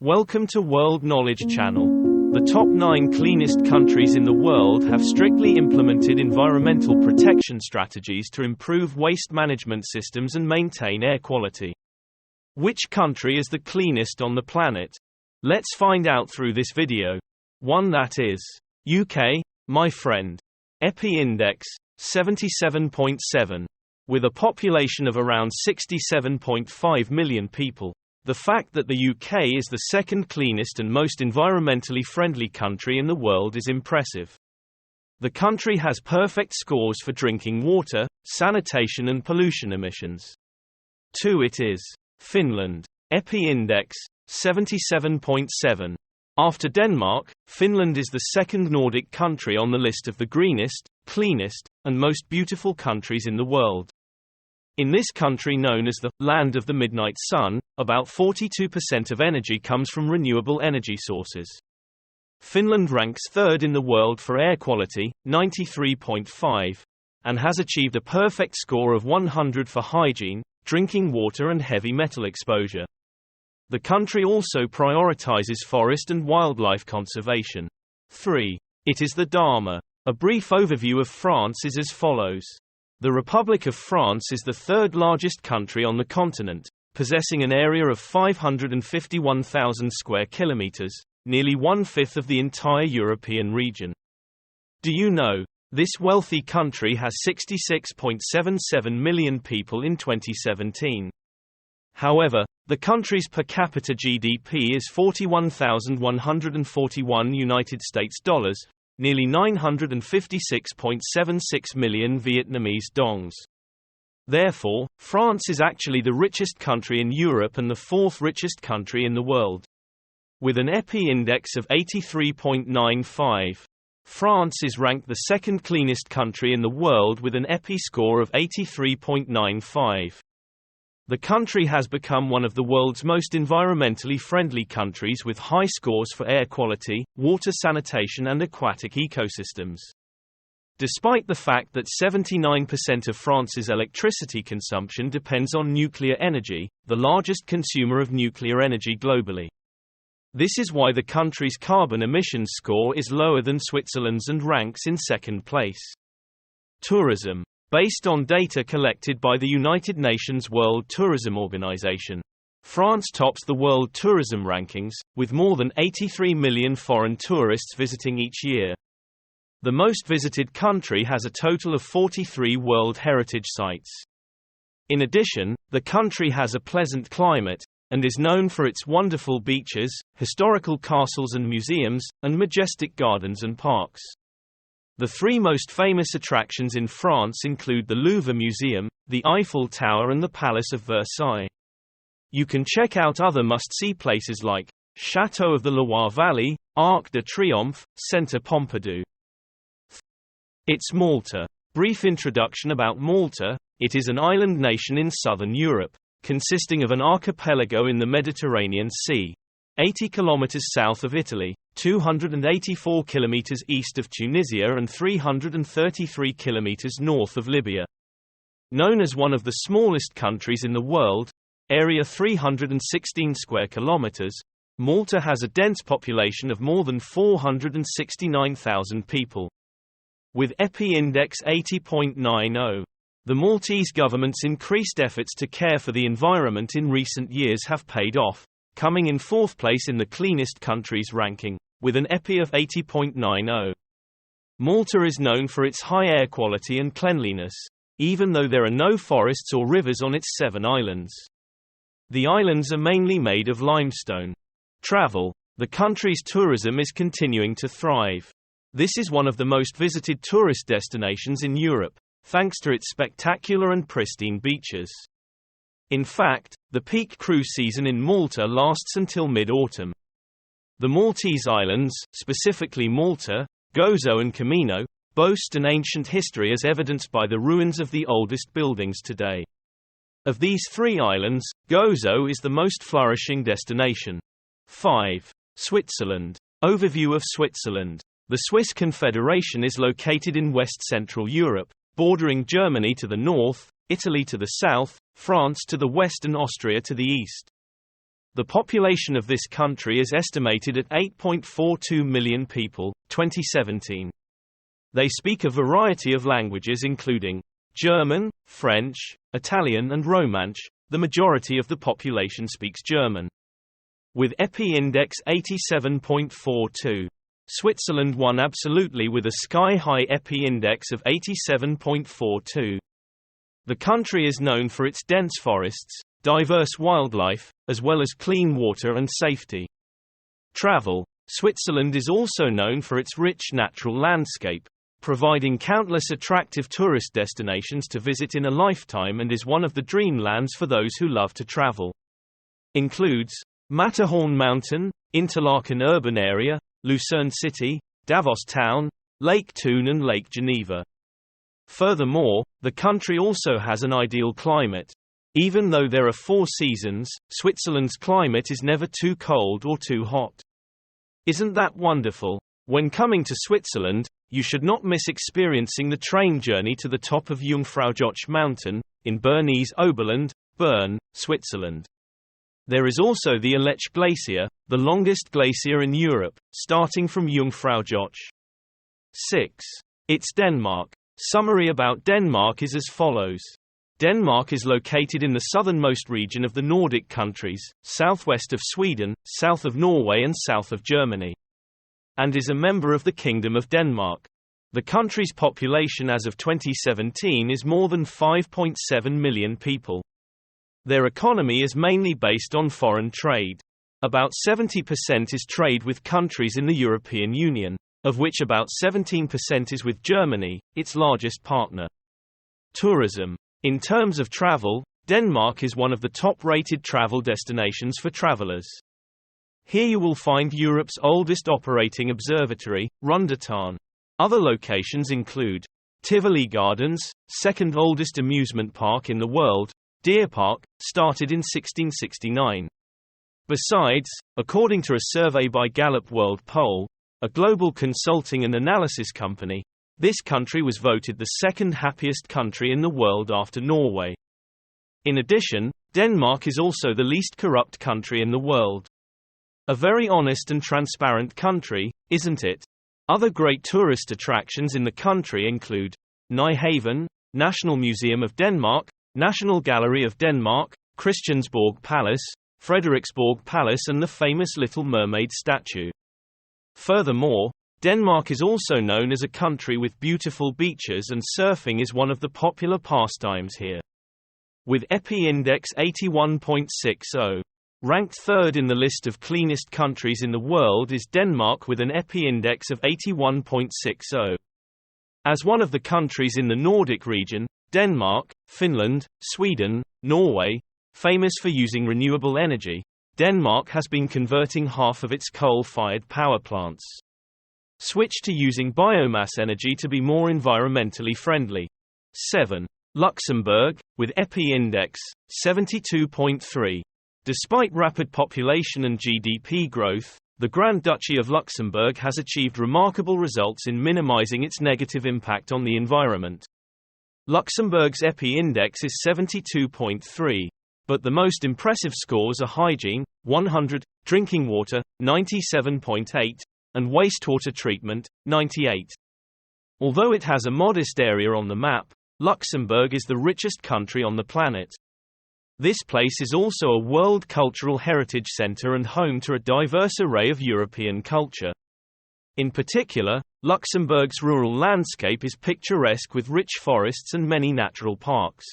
Welcome to World Knowledge Channel. The top 9 cleanest countries in the world have strictly implemented environmental protection strategies to improve waste management systems and maintain air quality. Which country is the cleanest on the planet? Let's find out through this video. 1. That is UK, my friend. EPI Index, 77.7. With a population of around 67.5 million people. The fact that the UK is the second cleanest and most environmentally friendly country in the world is impressive. The country has perfect scores for drinking water, sanitation and pollution emissions. 2. It is Finland. EPI Index, 77.7. After Denmark, Finland is the second Nordic country on the list of the greenest, cleanest, and most beautiful countries in the world. In this country known as the land of the midnight sun, about 42% of energy comes from renewable energy sources. Finland ranks third in the world for air quality, 93.5, and has achieved a perfect score of 100 for hygiene, drinking water and heavy metal exposure. The country also prioritizes forest and wildlife conservation. 3. It is the Dharma. A brief overview of France is as follows. The Republic of France is the third largest country on the continent, possessing an area of 551,000 square kilometers, nearly one-fifth of the entire European region. Do you know, this wealthy country has 66.77 million people in 2017. However, the country's per capita GDP is $41,141 United States dollars, nearly 956.76 million Vietnamese dongs. Therefore, France is actually the richest country in Europe and the fourth richest country in the world. With an EPI index of 83.95, France is ranked the second cleanest country in the world with an EPI score of 83.95. The country has become one of the world's most environmentally friendly countries with high scores for air quality, water sanitation and aquatic ecosystems. Despite the fact that 79% of France's electricity consumption depends on nuclear energy, the largest consumer of nuclear energy globally. This is why the country's carbon emissions score is lower than Switzerland's and ranks in second place. Tourism. Based on data collected by the United Nations World Tourism Organization, France tops the world tourism rankings, with more than 83 million foreign tourists visiting each year. The most visited country has a total of 43 World Heritage Sites. In addition, the country has a pleasant climate, and is known for its wonderful beaches, historical castles and museums, and majestic gardens and parks. The 3 most famous attractions in France include the Louvre Museum, the Eiffel Tower and the Palace of Versailles. You can check out other must-see places like Château of the Loire Valley, Arc de Triomphe, Centre Pompidou. It's Malta. Brief introduction about Malta. It is an island nation in southern Europe, consisting of an archipelago in the Mediterranean Sea, 80 kilometers south of Italy, 284 kilometers east of Tunisia and 333 kilometers north of Libya. Known as one of the smallest countries in the world, area 316 square kilometers, Malta has a dense population of more than 469,000 people. With EPI index 80.90, the Maltese government's increased efforts to care for the environment in recent years have paid off, coming in 4th place in the cleanest countries ranking, with an EPI of 80.90. Malta is known for its high air quality and cleanliness, even though there are no forests or rivers on its 7 islands. The islands are mainly made of limestone. Travel. The country's tourism is continuing to thrive. This is one of the most visited tourist destinations in Europe, thanks to its spectacular and pristine beaches. In fact, the peak cruise season in Malta lasts until mid-autumn. The Maltese islands, specifically Malta, Gozo and Comino, boast an ancient history as evidenced by the ruins of the oldest buildings today. Of these 3 islands, Gozo is the most flourishing destination. 5. Switzerland. Overview of Switzerland. The Swiss Confederation is located in west-central Europe, bordering Germany to the north, Italy to the south, France to the west and Austria to the east. The population of this country is estimated at 8.42 million people, 2017. They speak a variety of languages including German, French, Italian and Romansh. The majority of the population speaks German. With EPI index 87.42. Switzerland won absolutely with a sky-high EPI index of 87.42. The country is known for its dense forests, diverse wildlife, as well as clean water and safety. Travel. Switzerland is also known for its rich natural landscape, providing countless attractive tourist destinations to visit in a lifetime, and is one of the dreamlands for those who love to travel. Includes Matterhorn Mountain, Interlaken urban area, Lucerne City, Davos Town, Lake Thun and Lake Geneva. Furthermore, the country also has an ideal climate. Even though there are 4 seasons, Switzerland's climate is never too cold or too hot. Isn't that wonderful? When coming to Switzerland, you should not miss experiencing the train journey to the top of Jungfraujoch Mountain, in Bernese Oberland, Bern, Switzerland. There is also the Aletsch Glacier, the longest glacier in Europe, starting from Jungfraujoch. 6. It's Denmark. Summary about Denmark is as follows. Denmark is located in the southernmost region of the Nordic countries, southwest of Sweden, south of Norway and south of Germany, and is a member of the Kingdom of Denmark. The country's population as of 2017 is more than 5.7 million people. Their economy is mainly based on foreign trade. About 70% is trade with countries in the European Union, of which about 17% is with Germany, its largest partner. Tourism. In terms of travel, Denmark is one of the top-rated travel destinations for travelers. Here you will find Europe's oldest operating observatory, Rundetårn. Other locations include Tivoli Gardens, second oldest amusement park in the world, Deer Park, started in 1669. Besides, according to a survey by Gallup World Poll, a global consulting and analysis company, this country was voted the second happiest country in the world after Norway. In addition, Denmark is also the least corrupt country in the world. A very honest and transparent country, isn't it? Other great tourist attractions in the country include Nyhavn, National Museum of Denmark, National Gallery of Denmark, Christiansborg Palace, Frederiksborg Palace and the famous Little Mermaid statue. Furthermore, Denmark is also known as a country with beautiful beaches, and surfing is one of the popular pastimes here. With EPI index 81.60. Ranked third in the list of cleanest countries in the world is Denmark with an EPI index of 81.60. As one of the countries in the Nordic region, Denmark, Finland, Sweden, Norway, famous for using renewable energy, Denmark has been converting half of its coal-fired power plants. Switch to using biomass energy to be more environmentally friendly. 7. Luxembourg, with EPI index 72.3. Despite rapid population and GDP growth, the Grand Duchy of Luxembourg has achieved remarkable results in minimizing its negative impact on the environment. Luxembourg's EPI index is 72.3, but the most impressive scores are hygiene, 100, drinking water, 97.8, and wastewater treatment, 98. Although it has a modest area on the map, Luxembourg is the richest country on the planet. This place is also a World Cultural Heritage Center and home to a diverse array of European culture. In particular, Luxembourg's rural landscape is picturesque with rich forests and many natural parks.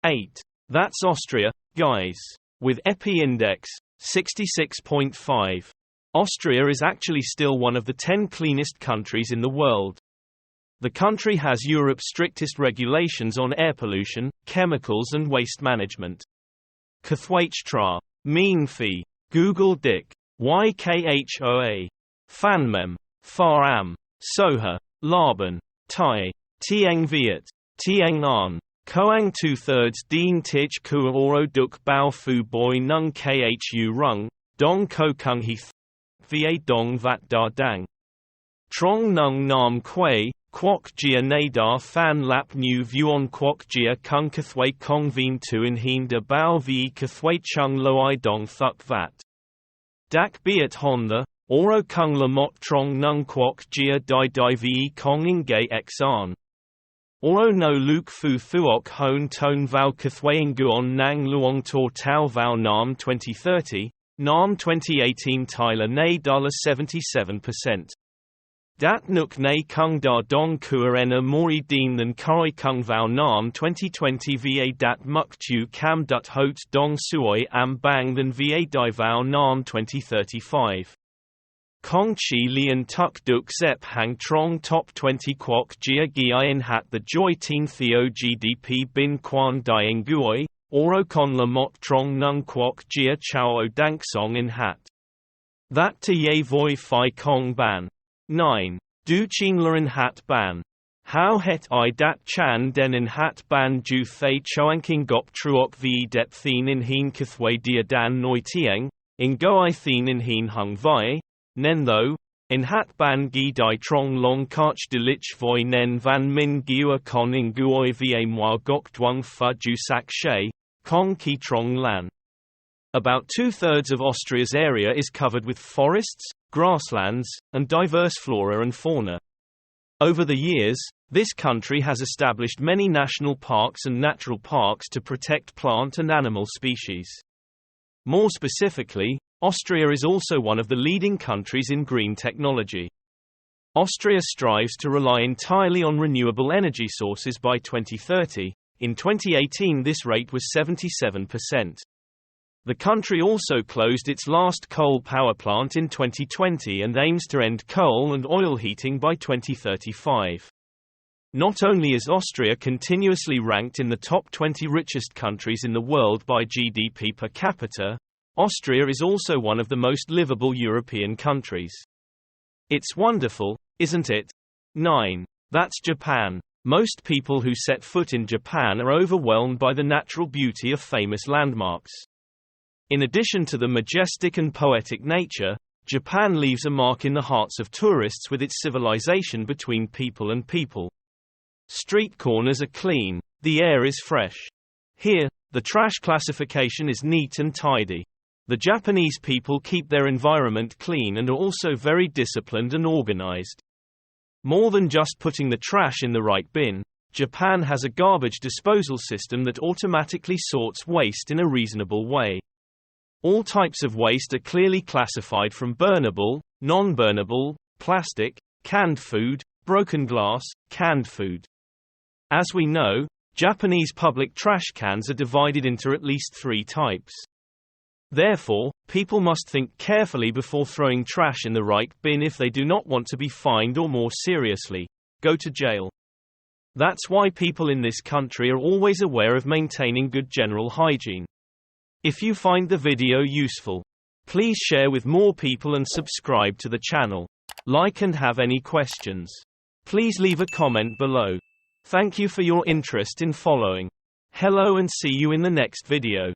8. That's Austria, guys. With EPI index 66.5. Austria is actually still one of the 10 cleanest countries in the world. The country has Europe's strictest regulations on air pollution, chemicals and waste management. Kathwaitra. Mean fee. Google Dick. YKHOA. Fanmem. Far Am. Soha. Laban. Thai. Tieng Viet. Tieng An. Koang 2/3 Dien Tich Kua Oro Duk Bao Fu Boi Nung Khu Rung. Dong Ko Kung He Va Dong Vat Da Dang. Trong Nung Nam Quay, Kwok Jia Nadar Fan Lap New Vuon Kwok Jia Kung Kathway Kong Veen Tu In Heen De Bao Vi Kathway Chung Loai Dong Thuk Vat. Dak Biat Honda, Oro Kung La Mot Trong Nung Kwok Jia Dai Dai Vi Kong In Gay Xan. Oro no Luke Fu Thuok Hone Tone Vau Kathway Nguon Nang Luong Tor Tau Vau Nam 2030, Nam 2018 Tyler Nay Dollar 77%. Dat Nuk Nay Kung Da Dong Kua Ena Mori Deen Than Koi Kung Vau Nam 2020 Va Dat Muk Tu Cam Dut Hot Dong Suoi Am Bang Than Va Dai Vau Nam 2035. Kong Chi Lian Tuk Duk Zep Hang Trong Top 20 Kwok Jia Gi In Hat The Joy Teen Theo GDP Bin Quan Dai Nguoi, Oro Con La Mot Trong Nung Kwok Jia Chao O Dank Song In Hat. That To Ye Voi Phi Kong Ban. 9. Du Chin La In Hat Ban. How Het I Dat Chan Den In Hat Ban Ju Thay Choanking Gop Truok Vi Det Thien In Heen Kathway Dia Dan Noi Tieng, In Go I Thien In Heen Hung Vai. Nen Tho, In Hat Ban Gi Dai Trong Long Karch De Lich Voi Nen Van Min Giua Con In Guoi Va Moi Gok Duong Pha Ju Sak She, Kong Ki Trong Lan. About 2/3 of Austria's area is covered with forests, grasslands, and diverse flora and fauna. Over the years, this country has established many national parks and natural parks to protect plant and animal species. More specifically, Austria is also one of the leading countries in green technology. Austria strives to rely entirely on renewable energy sources by 2030. In 2018 this rate was 77%. The country also closed its last coal power plant in 2020 and aims to end coal and oil heating by 2035. Not only is Austria continuously ranked in the top 20 richest countries in the world by GDP per capita, Austria is also one of the most livable European countries. It's wonderful, isn't it? 9. That's Japan. Most people who set foot in Japan are overwhelmed by the natural beauty of famous landmarks. In addition to the majestic and poetic nature, Japan leaves a mark in the hearts of tourists with its civilization between people and people. Street corners are clean, the air is fresh. Here, the trash classification is neat and tidy. The Japanese people keep their environment clean and are also very disciplined and organized. More than just putting the trash in the right bin, Japan has a garbage disposal system that automatically sorts waste in a reasonable way. All types of waste are clearly classified from burnable, non-burnable, plastic, canned food, broken glass, canned food. As we know, Japanese public trash cans are divided into at least 3 types. Therefore, people must think carefully before throwing trash in the right bin if they do not want to be fined or, more seriously, go to jail. That's why people in this country are always aware of maintaining good general hygiene. If you find the video useful, please share with more people and subscribe to the channel. Like and have any questions, please leave a comment below. Thank you for your interest in following. Hello and see you in the next video.